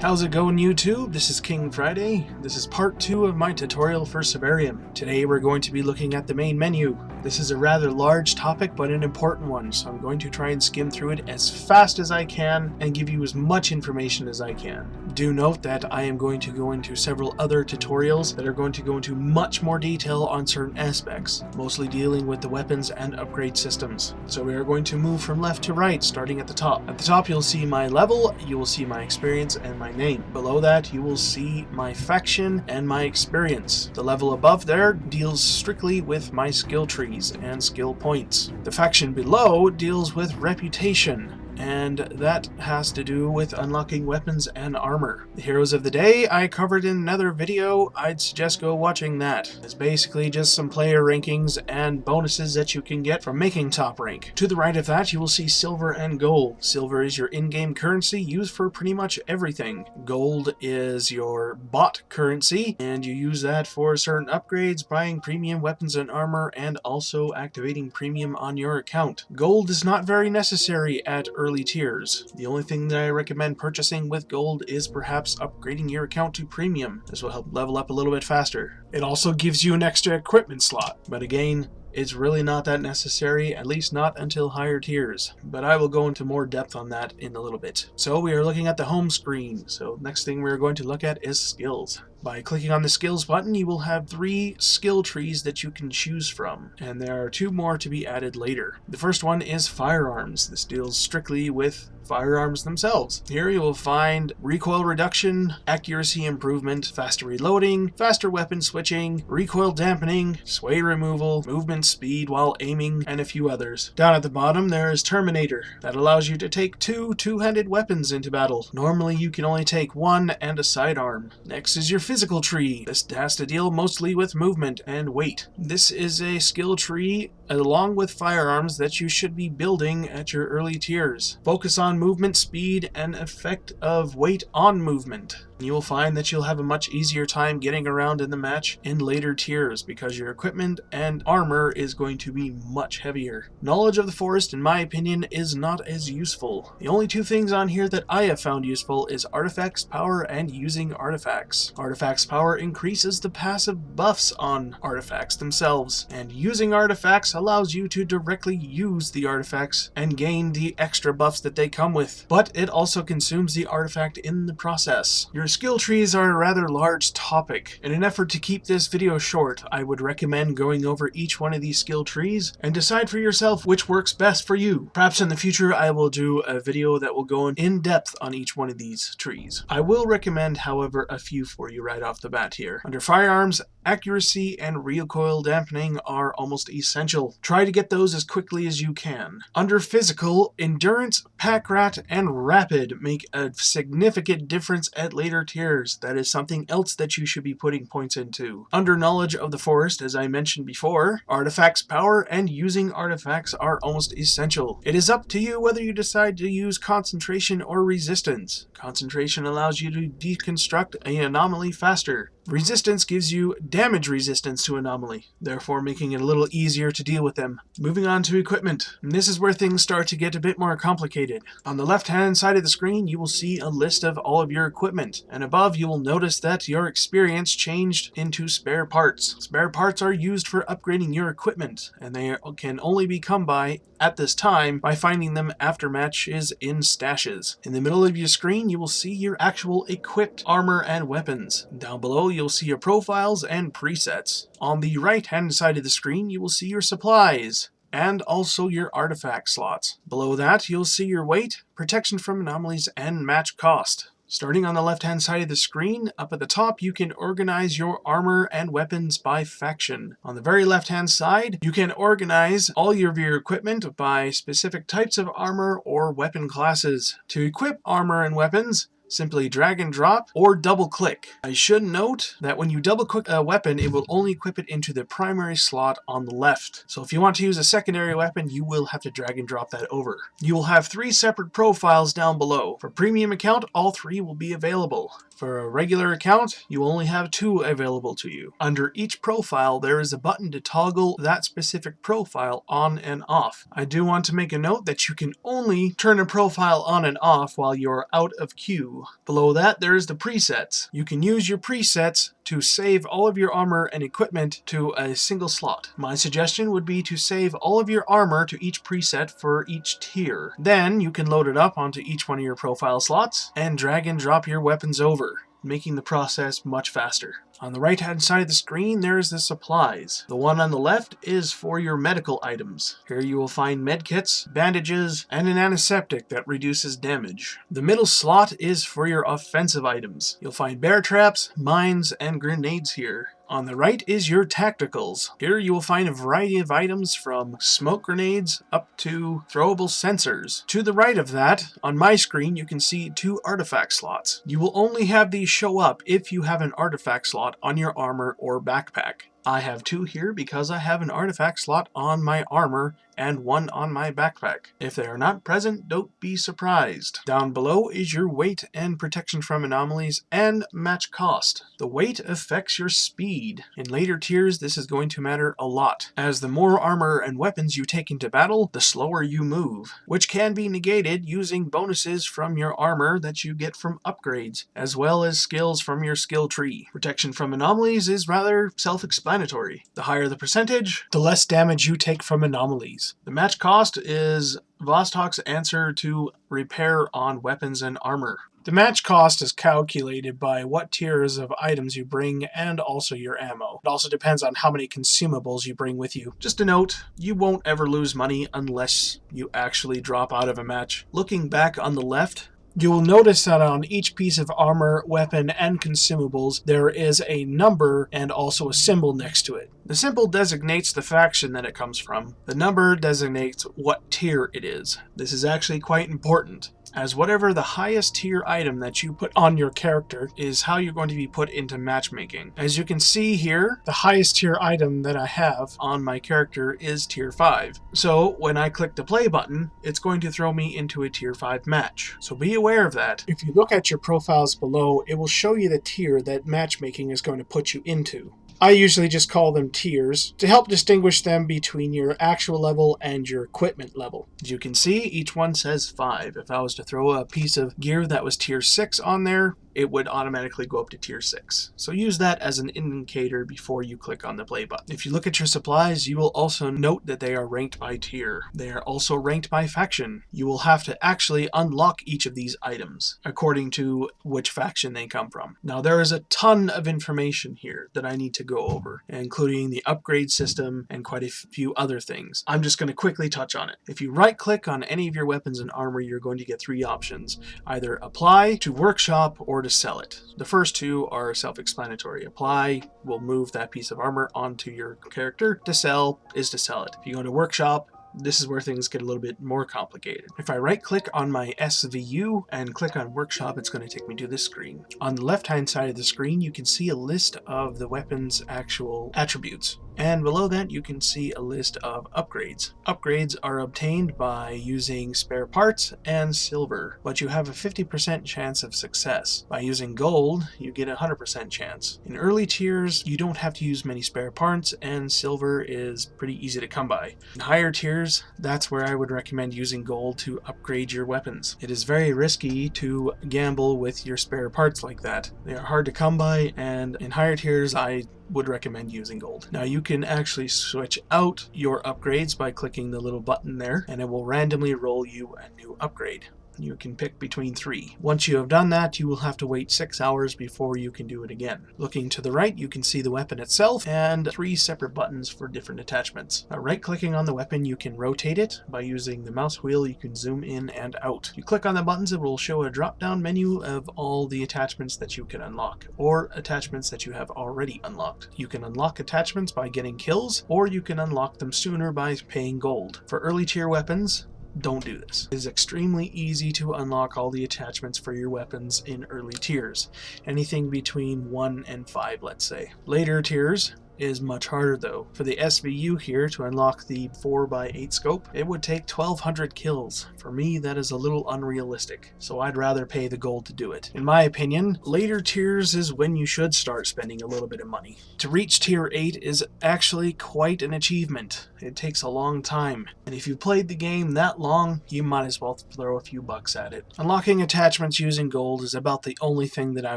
How's it going, YouTube? This is King Friday. This is part 2 of my tutorial for Survarium. Today we're going to be looking at the main menu. This is a rather large topic, but an important one, so I'm going to try and skim through it as fast as I can and give you as much information as I can. Do note that I am going to go into several other tutorials that are going to go into much more detail on certain aspects, mostly dealing with the weapons and upgrade systems. So we are going to move from left to right, starting at the top. At the top you'll see my level, you will see my experience, and my name. Below that you will see my faction and my experience. The level above there deals strictly with my skill trees and skill points. The faction below deals with reputation, and that has to do with unlocking weapons and armor. The heroes of the day I covered in another video. I'd suggest go watching that. It's basically just some player rankings and bonuses that you can get from making top rank. To the right of that you will see silver and gold. Silver is your in-game currency used for pretty much everything. Gold is your bot currency, and you use that for certain upgrades, buying premium weapons and armor, and also activating premium on your account. Gold is not very necessary at early tiers. The only thing that I recommend purchasing with gold is perhaps upgrading your account to premium. This will help level up a little bit faster. It also gives you an extra equipment slot, but again, it's really not that necessary, at least not until higher tiers, but I will go into more depth on that in a little bit. So we are looking at the home screen, so next thing we're going to look at is skills. By clicking on the skills button, you will have 3 skill trees that you can choose from, and there are 2 more to be added later. The first one is firearms. This deals strictly with firearms themselves. Here you will find recoil reduction, accuracy improvement, faster reloading, faster weapon switching, recoil dampening, sway removal, movement speed while aiming, and a few others. Down at the bottom there is Terminator. That allows you to take 2 two-handed weapons into battle. Normally you can only take 1 and a sidearm. Next is your physical tree. This has to deal mostly with movement and weight. This is a skill tree along with firearms that you should be building at your early tiers. Focus on movement speed and effect of weight on movement. You will find that you'll have a much easier time getting around in the match in later tiers because your equipment and armor is going to be much heavier. Knowledge of the forest, in my opinion, is not as useful. The only 2 things on here that I have found useful is artifacts power and using artifacts. Artifacts power increases the passive buffs on artifacts themselves, and using artifacts allows you to directly use the artifacts and gain the extra buffs that they come with, but it also consumes the artifact in the process. Your skill trees are a rather large topic. In an effort to keep this video short, I would recommend going over each one of these skill trees and decide for yourself which works best for you. Perhaps in the future I will do a video that will go in depth on each one of these trees. I will recommend, however, a few for you right off the bat here. Under firearms, accuracy and recoil dampening are almost essential. Try to get those as quickly as you can. Under physical, endurance, pack rat, and rapid make a significant difference at later tiers. That is something else that you should be putting points into. Under knowledge of the forest, as I mentioned before, artifacts power and using artifacts are almost essential. It is up to you whether you decide to use concentration or resistance. Concentration allows you to deconstruct an anomaly faster. Resistance gives you damage resistance to anomaly, therefore making it a little easier to deal with them. Moving on to equipment. And this is where things start to get a bit more complicated. On the left-hand side of the screen, you will see a list of all of your equipment, and above you will notice that your experience changed into spare parts. Spare parts are used for upgrading your equipment, and they can only be come by at this time by finding them after matches in stashes. In the middle of your screen, you will see your actual equipped armor and weapons. Down below, you'll see your profiles and presets. On the right-hand side of the screen, you will see your supplies and also your artifact slots. Below that, you'll see your weight, protection from anomalies, and match cost. Starting on the left-hand side of the screen, up at the top, you can organize your armor and weapons by faction. On the very left-hand side, you can organize all of your equipment by specific types of armor or weapon classes. To equip armor and weapons, simply drag and drop or double click. I should note that when you double click a weapon, it will only equip it into the primary slot on the left. So if you want to use a secondary weapon, you will have to drag and drop that over. You will have 3 separate profiles down below. For premium account, all 3 will be available. For a regular account, you only have 2 available to you. Under each profile, there is a button to toggle that specific profile on and off. I do want to make a note that you can only turn a profile on and off while you're out of queue. 2. Below that, there's the presets. You can use your presets to save all of your armor and equipment to a single slot. My suggestion would be to save all of your armor to each preset for each tier. Then you can load it up onto each one of your profile slots and drag and drop your weapons over, making the process much faster. On the right hand side of the screen, there's the supplies. The one on the left is for your medical items. Here you will find medkits, bandages, and an antiseptic that reduces damage. The middle slot is for your offensive items. You'll find bear traps, mines, and grenades here. On the right is your tacticals. Here you will find a variety of items from smoke grenades up to throwable sensors. To the right of that, on my screen, you can see 2 artifact slots. You will only have these show up if you have an artifact slot on your armor or backpack. I have 2 here because I have an artifact slot on my armor and 1 on my backpack. If they are not present, don't be surprised. Down below is your weight and protection from anomalies and match cost. The weight affects your speed. In later tiers, this is going to matter a lot, as the more armor and weapons you take into battle, the slower you move, which can be negated using bonuses from your armor that you get from upgrades, as well as skills from your skill tree. Protection from anomalies is rather self-explanatory. The higher the percentage, the less damage you take from anomalies. The match cost is Vostok's answer to repair on weapons and armor. The match cost is calculated by what tiers of items you bring and also your ammo. It also depends on how many consumables you bring with you. Just a note, you won't ever lose money unless you actually drop out of a match. Looking back on the left, you will notice that on each piece of armor, weapon, and consumables, there is a number and also a symbol next to it. The symbol designates the faction that it comes from. The number designates what tier it is. This is actually quite important, as whatever the highest tier item that you put on your character is how you're going to be put into matchmaking. As you can see here, the highest tier item that I have on my character is tier 5. So when I click the play button, it's going to throw me into a tier 5 match. So be aware of that. If you look at your profiles below, it will show you the tier that matchmaking is going to put you into. I usually just call them tiers to help distinguish them between your actual level and your equipment level. As you can see, each one says 5. If I was to throw a piece of gear that was tier 6 on there, it would automatically go up to tier 6. So use that as an indicator before you click on the play button. If you look at your supplies, you will also note that they are ranked by tier. They are also ranked by faction. You will have to actually unlock each of these items according to which faction they come from. Now there is a ton of information here that I need to go over, including the upgrade system and quite a few other things. I'm just going to quickly touch on it. If you right click on any of your weapons and armor, you're going to get 3 options: either apply, to workshop, or to sell it. The first 2 are self-explanatory. Apply will move that piece of armor onto your character. To sell is to sell it. If you go to workshop, this is where things get a little bit more complicated. If I right click on my SVU and click on workshop, it's going to take me to this screen. On the left hand side of the screen, you can see a list of the weapon's actual attributes. And below that, you can see a list of upgrades. Upgrades are obtained by using spare parts and silver, but you have a 50% chance of success. By using gold, you get a 100% chance. In early tiers, you don't have to use many spare parts, and silver is pretty easy to come by. In higher tiers, that's where I would recommend using gold to upgrade your weapons. It is very risky to gamble with your spare parts like that. They are hard to come by, and in higher tiers, I would recommend using gold. Now you can actually switch out your upgrades by clicking the little button there, and it will randomly roll you a new upgrade. You can pick between 3. Once you have done that, you will have to wait 6 hours before you can do it again. Looking to the right, you can see the weapon itself and 3 separate buttons for different attachments. Now, right-clicking on the weapon, you can rotate it. By using the mouse wheel, you can zoom in and out. You click on the buttons, it will show a drop-down menu of all the attachments that you can unlock, or attachments that you have already unlocked. You can unlock attachments by getting kills, or you can unlock them sooner by paying gold. For early tier weapons, don't do this. It is extremely easy to unlock all the attachments for your weapons in early tiers. Anything between 1 and 5, let's say. Later tiers, is much harder though. For the SVU here, to unlock the 4x8 scope, it would take 1200 kills. For me, that is a little unrealistic, so I'd rather pay the gold to do it. In my opinion, later tiers is when you should start spending a little bit of money. To reach tier 8 is actually quite an achievement. It takes a long time, and if you've played the game that long, you might as well throw a few bucks at it. Unlocking attachments using gold is about the only thing that I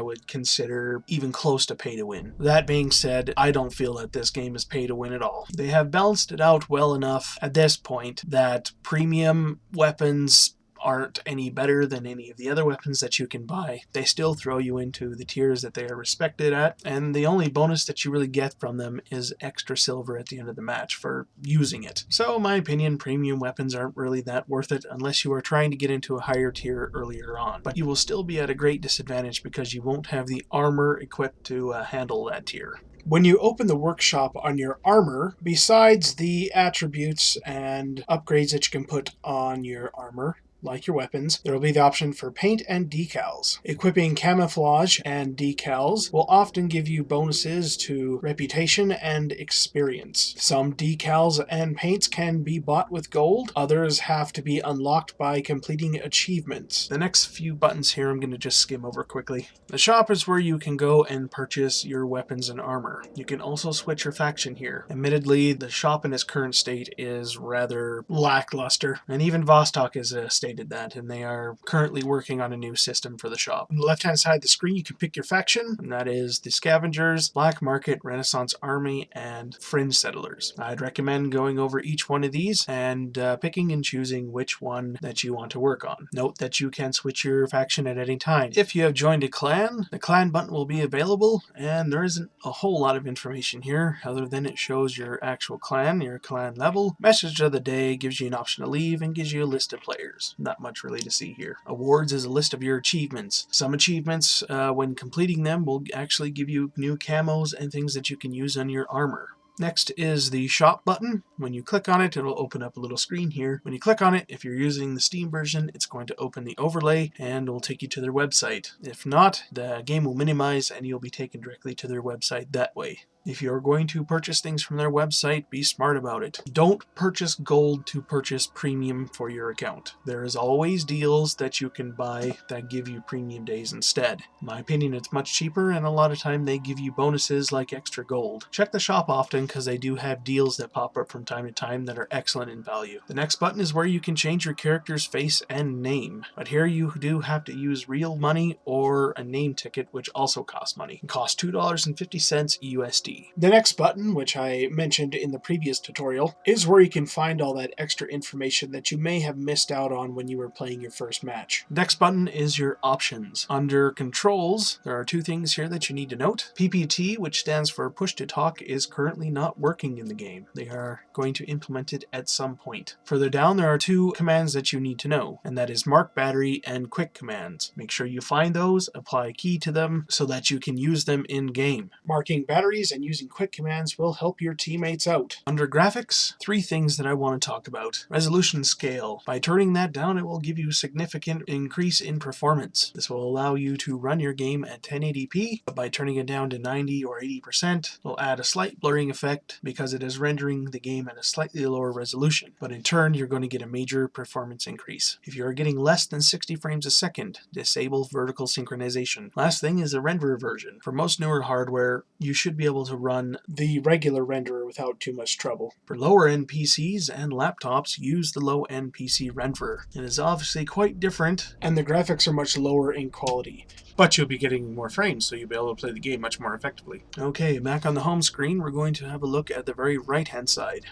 would consider even close to pay to win. That being said, I don't feel that this game is pay to win at all. They have balanced it out well enough at this point that premium weapons aren't any better than any of the other weapons that you can buy. They still throw you into the tiers that they are respected at, and the only bonus that you really get from them is extra silver at the end of the match for using it. So in my opinion, premium weapons aren't really that worth it unless you are trying to get into a higher tier earlier on. But you will still be at a great disadvantage because you won't have the armor equipped to handle that tier. When you open the workshop on your armor, besides the attributes and upgrades that you can put on your armor, like your weapons, there will be the option for paint and decals. Equipping camouflage and decals will often give you bonuses to reputation and experience. Some decals and paints can be bought with gold, others have to be unlocked by completing achievements. The next few buttons here I'm going to just skim over quickly. The shop is where you can go and purchase your weapons and armor. You can also switch your faction here. Admittedly, the shop in its current state is rather lackluster, and even Vostok is a state that, and they are currently working on a new system for the shop. On the left hand side of the screen you can pick your faction, and that is the Scavengers, Black Market, Renaissance Army, and Fringe Settlers. I'd recommend going over each one of these and picking and choosing which one that you want to work on. Note that you can switch your faction at any time. If you have joined a clan, the clan button will be available, and there isn't a whole lot of information here other than it shows your actual clan, your clan level. Message of the day gives you an option to leave and gives you a list of players. Not much really to see here. Awards is a list of your achievements. Some achievements, when completing them, will actually give you new camos and things that you can use on your armor. Next is the shop button. When you click on it, it'll open up a little screen here. When you click on it, if you're using the Steam version, it's going to open the overlay and will take you to their website. If not, the game will minimize and you'll be taken directly to their website that way. If you're going to purchase things from their website, be smart about it. Don't purchase gold to purchase premium for your account. There is always deals that you can buy that give you premium days instead. In my opinion, it's much cheaper, and a lot of time they give you bonuses like extra gold. Check the shop often because they do have deals that pop up from time to time that are excellent in value. The next button is where you can change your character's face and name, but here you do have to use real money or a name ticket, which also costs money. It costs $2.50 USD. The next button, which I mentioned in the previous tutorial, is where you can find all that extra information that you may have missed out on when you were playing your first match. Next button is your options. Under controls, there are two things here that you need to note. PPT, which stands for push to talk, is currently not working in the game. They are going to implement it at some point. Further down, there are two commands that you need to know, and that is mark battery and quick commands. Make sure you find those, apply a key to them so that you can use them in game. Marking batteries and using quick commands will help your teammates out. Under graphics, three things that I want to talk about. Resolution scale. By turning that down, it will give you a significant increase in performance. This will allow you to run your game at 1080p, but by turning it down to 90 or 80%, it'll add a slight blurring effect because it is rendering the game at a slightly lower resolution. But in turn, you're going to get a major performance increase. If you're getting less than 60 frames a second, disable vertical synchronization. Last thing is the renderer version. For most newer hardware, you should be able to run the regular renderer without too much trouble. For lower-end PCs and laptops, use the low-end PC renderer. It is obviously quite different, and the graphics are much lower in quality. But you'll be getting more frames, so you'll be able to play the game much more effectively. Okay, back on the home screen, we're going to have a look at the very right-hand side.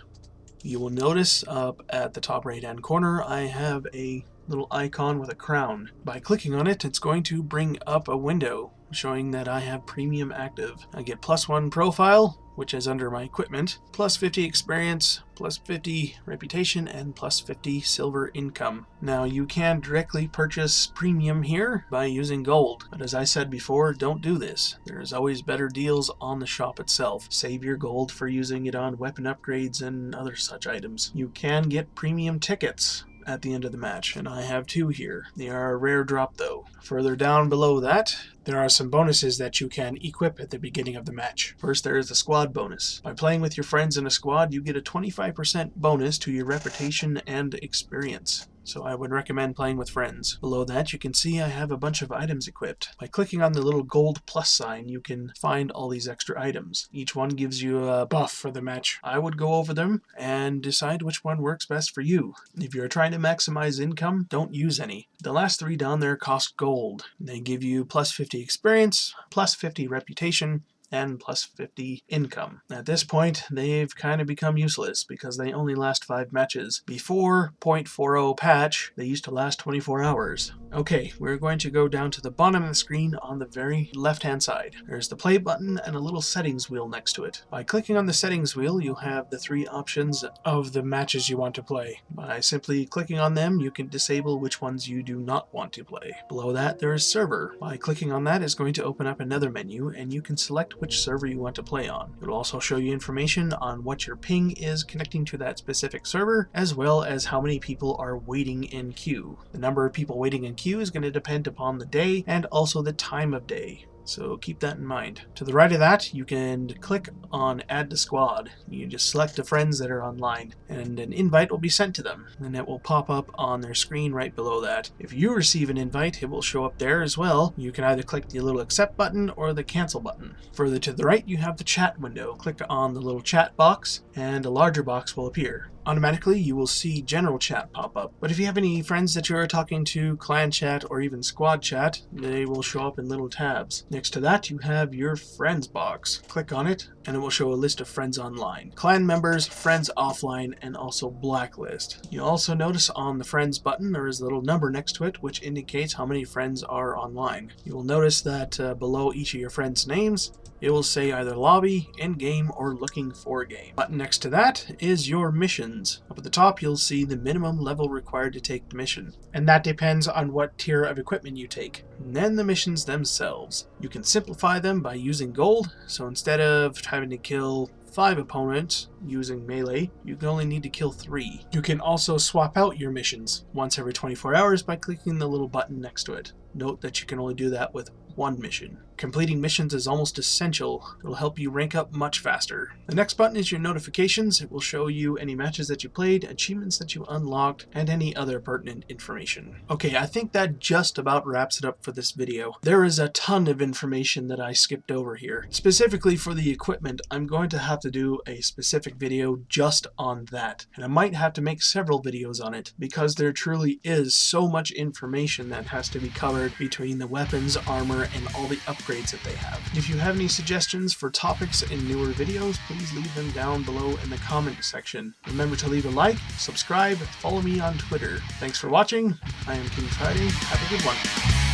You will notice up at the top right-hand corner, I have a little icon with a crown. By clicking on it, it's going to bring up a window showing that I have premium active. I get +1 profile, which is under my equipment, +50 experience, +50 reputation, and +50 silver income. Now you can directly purchase premium here by using gold, but as I said before, don't do this. There's always better deals on the shop itself. Save your gold for using it on weapon upgrades and other such items. You can get premium tickets at the end of the match, and I have 2 here. They are a rare drop though. Further down below that, there are some bonuses that you can equip at the beginning of the match. First, there is the squad bonus. By playing with your friends in a squad, you get a 25% bonus to your reputation and experience. So I would recommend playing with friends. Below that, you can see I have a bunch of items equipped. By clicking on the little gold plus sign, you can find all these extra items. Each one gives you a buff for the match. I would go over them and decide which one works best for you. If you're trying to maximize income, don't use any. The last 3 down there cost gold. They give you plus 50 experience, plus 50 reputation, and plus 50 income. At this point, they've kind of become useless because they only last 5 matches. Before 0.40 patch, they used to last 24 hours. Okay, we're going to go down to the bottom of the screen on the very left-hand side. There's the play button and a little settings wheel next to it. By clicking on the settings wheel, you'll have the 3 options of the matches you want to play. By simply clicking on them, you can disable which ones you do not want to play. Below that, there is server. By clicking on that, it's going to open up another menu, and you can select which server you want to play on. It'll also show you information on what your ping is connecting to that specific server, as well as how many people are waiting in queue. The number of people waiting in queue is going to depend upon the day and also the time of day. So keep that in mind. To the right of that, you can click on Add to Squad. You just select the friends that are online, and an invite will be sent to them, and it will pop up on their screen right below that. If you receive an invite, it will show up there as well. You can either click the little accept button or the cancel button. Further to the right, you have the chat window. Click on the little chat box, and a larger box will appear. Automatically, you will see general chat pop up, but if you have any friends that you are talking to, clan chat, or even squad chat, they will show up in little tabs. Next to that, you have your friends box. Click on it, and it will show a list of friends online, clan members, friends offline, and also blacklist. You'll also notice on the friends button there is a little number next to it, which indicates how many friends are online. You will notice that below each of your friends' names, it will say either lobby, in-game, or looking for game. Button next to that is your missions. Up at the top, you'll see the minimum level required to take the mission, and that depends on what tier of equipment you take. And then the missions themselves. You can simplify them by using gold, so instead of having to kill 5 opponents using melee, you can only need to kill 3. You can also swap out your missions once every 24 hours by clicking the little button next to it. Note that you can only do that with 1 mission. Completing missions is almost essential. It'll help you rank up much faster. The next button is your notifications. It will show you any matches that you played, achievements that you unlocked, and any other pertinent information. Okay, I think that just about wraps it up for this video. There is a ton of information that I skipped over here. Specifically for the equipment, I'm going to have to do a specific video just on that. And I might have to make several videos on it because there truly is so much information that has to be covered between the weapons, armor, and all the upgrades that they have. If you have any suggestions for topics in newer videos, please leave them down below in the comment section. Remember to leave a like, subscribe, follow me on Twitter. Thanks for watching. I am King Friday. Have a good one.